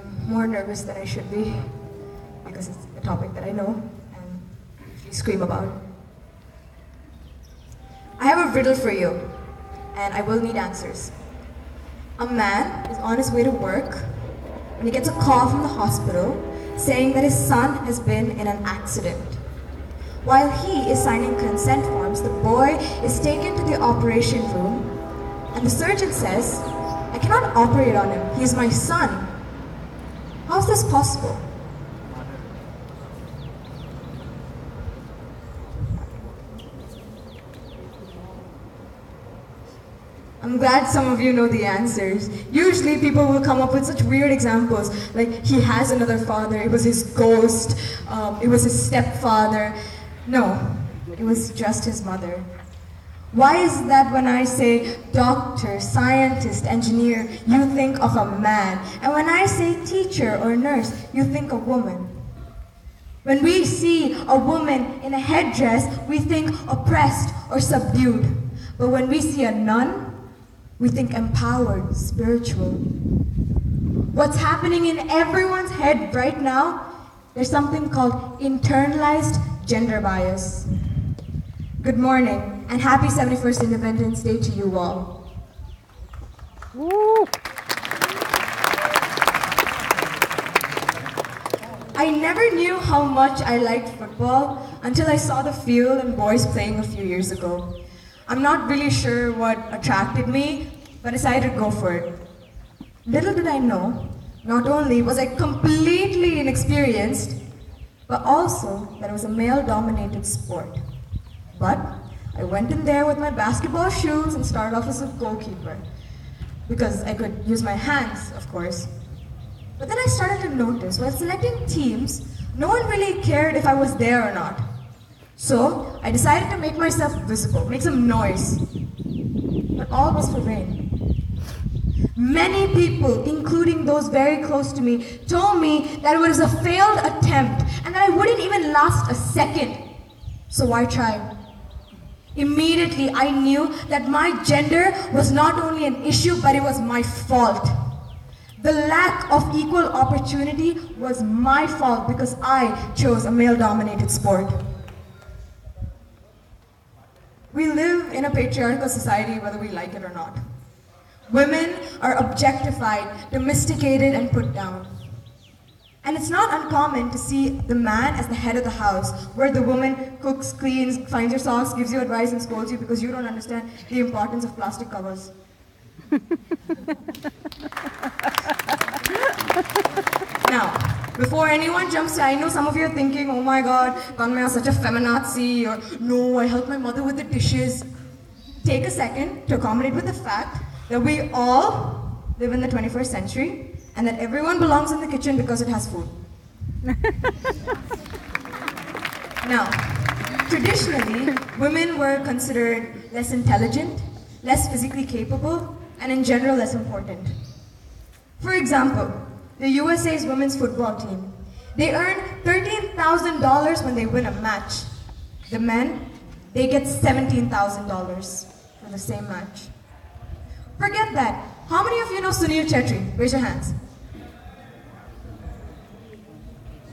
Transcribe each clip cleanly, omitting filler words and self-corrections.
I'm more nervous than I should be because it's a topic that I know and usually scream about. I have a riddle for you, and I will need answers. A man is on his way to work when he gets a call from the hospital saying that his son has been in an accident. While he is signing consent forms, the boy is taken to the operation room, and the surgeon says, "I cannot operate on him. He is my son." How is this possible? I'm glad some of you know the answers. Usually people will come up with such weird examples, like he has another father, it was his ghost, it was his stepfather. No, it was just his mother. Why is that when I say doctor, scientist, engineer, you think of a man, and when I say teacher or nurse, you think a woman? When we see a woman in a headdress, we think oppressed or subdued. But when we see a nun, we think empowered, spiritual. What's happening in everyone's head right now, there's something called internalized gender bias. Good morning, and happy 71st Independence Day to you all. Woo. I never knew how much I liked football until I saw the field and boys playing a few years ago. I'm not really sure what attracted me, but I decided to go for it. Little did I know, not only was I completely inexperienced, but also that it was a male-dominated sport. But I went in there with my basketball shoes and started off as a goalkeeper, because I could use my hands, of course. But then I started to notice, while selecting teams, no one really cared if I was there or not. So I decided to make myself visible, make some noise. But all was for vain. Many people, including those very close to me, told me that it was a failed attempt and that I wouldn't even last a second. So why try? Immediately I knew that my gender was not only an issue, but it was my fault. The lack of equal opportunity was my fault because I chose a male-dominated sport. We live in a patriarchal society whether we like it or not. Women are objectified, domesticated, and put down. And it's not uncommon to see the man as the head of the house, where the woman cooks, cleans, finds your socks, gives you advice, and scolds you because you don't understand the importance of plastic covers. Now, before anyone jumps in, I know some of you are thinking, oh my god, Tanmaya is such a feminazi, or no, I helped my mother with the dishes. Take a second to accommodate with the fact that we all live in the 21st century and that everyone belongs in the kitchen because it has food. Now, traditionally, women were considered less intelligent, less physically capable, and in general less important. For example, the USA's women's football team, they earn $13,000 when they win a match. The men, they get $17,000 for the same match. Forget that. How many of you know Sunil Chetri? Raise your hands.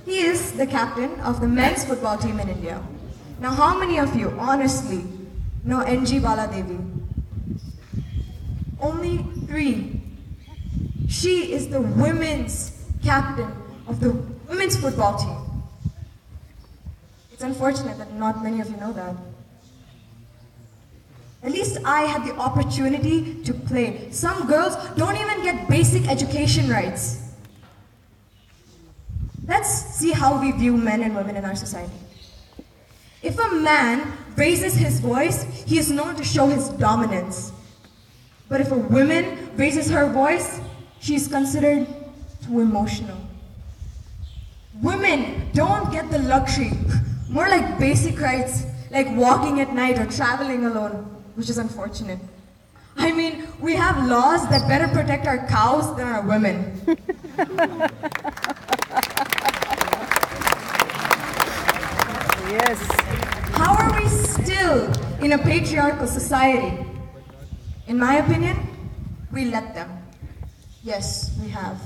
He is the captain of the men's football team in India. Now, how many of you, honestly, know NG Baladevi? Only 3. She is the women's captain of the women's football team. It's unfortunate that not many of you know that. At least I had the opportunity to play. Some girls don't even get basic education rights. Let's see how we view men and women in our society. If a man raises his voice, he is known to show his dominance. But if a woman raises her voice, she is considered too emotional. Women don't get the luxury, more like basic rights, like walking at night or traveling alone, which is unfortunate. I mean, we have laws that better protect our cows than our women. Yes. How are we still in a patriarchal society? In my opinion, we let them. Yes, we have.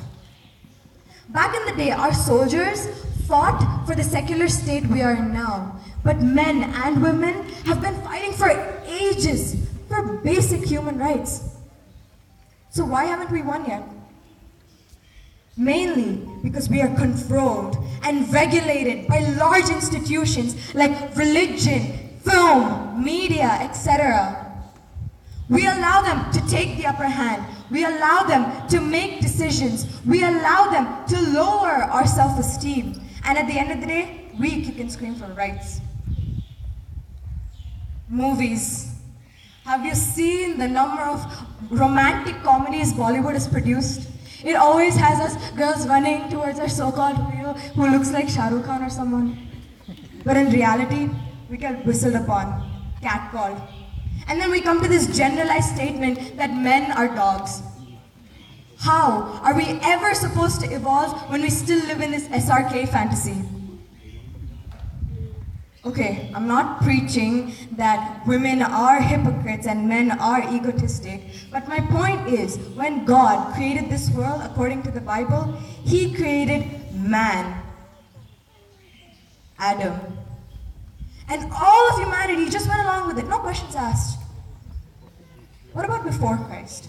Back in the day, our soldiers fought for the secular state we are in now. But men and women have been fighting for ages for basic human rights. So why haven't we won yet? Mainly because we are controlled and regulated by large institutions like religion, film, media, etc. We allow them to take the upper hand. We allow them to make decisions. We allow them to lower our self-esteem. And at the end of the day, we kick and scream for rights. Movies. Have you seen the number of romantic comedies Bollywood has produced? It always has us girls running towards our so-called hero who looks like Shah Rukh Khan or someone. But in reality, we get whistled upon, catcalled. And then we come to this generalized statement that men are dogs. How are we ever supposed to evolve when we still live in this SRK fantasy? Okay, I'm not preaching that women are hypocrites and men are egotistic, but my point is, when God created this world according to the Bible, He created man, Adam. And all of humanity just went along with it, no questions asked. What about before Christ?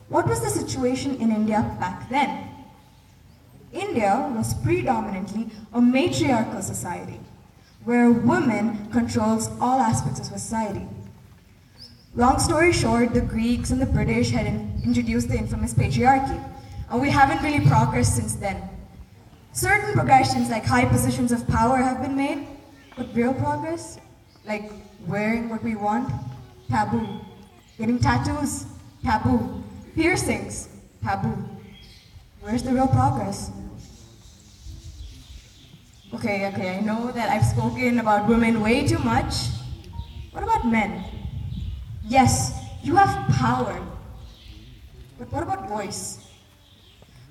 What was the situation in India back then? India was predominantly a matriarchal society, where women controls all aspects of society. Long story short, the Greeks and the British had introduced the infamous patriarchy, and we haven't really progressed since then. Certain progressions like high positions of power have been made, but real progress, like wearing what we want, taboo. Getting tattoos, taboo. Piercings, taboo. Where's the real progress? Okay, I know that I've spoken about women way too much. What about men? Yes, you have power. But what about voice?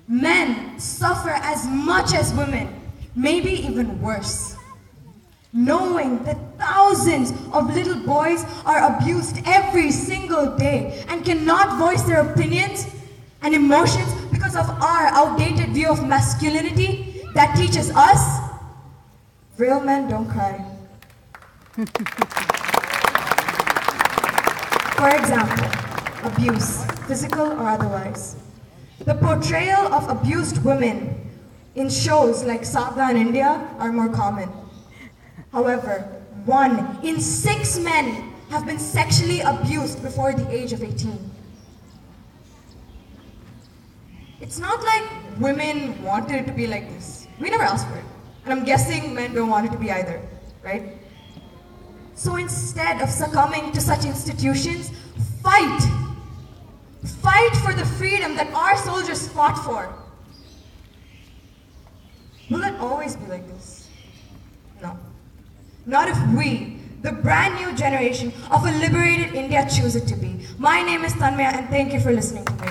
Men suffer as much as women, maybe even worse. Knowing that thousands of little boys are abused every single day and cannot voice their opinions and emotions because of our outdated view of masculinity that teaches us, real men don't cry. For example, abuse, physical or otherwise. The portrayal of abused women in shows like Saga in India are more common. However, 1 in 6 men have been sexually abused before the age of 18. It's not like women wanted it to be like this. We never asked for it. And I'm guessing men don't want it to be either, right? So instead of succumbing to such institutions, fight! Fight for the freedom that our soldiers fought for. Will it always be like this? No. Not if we, the brand new generation of a liberated India, choose it to be. My name is Tanmaya and thank you for listening to me.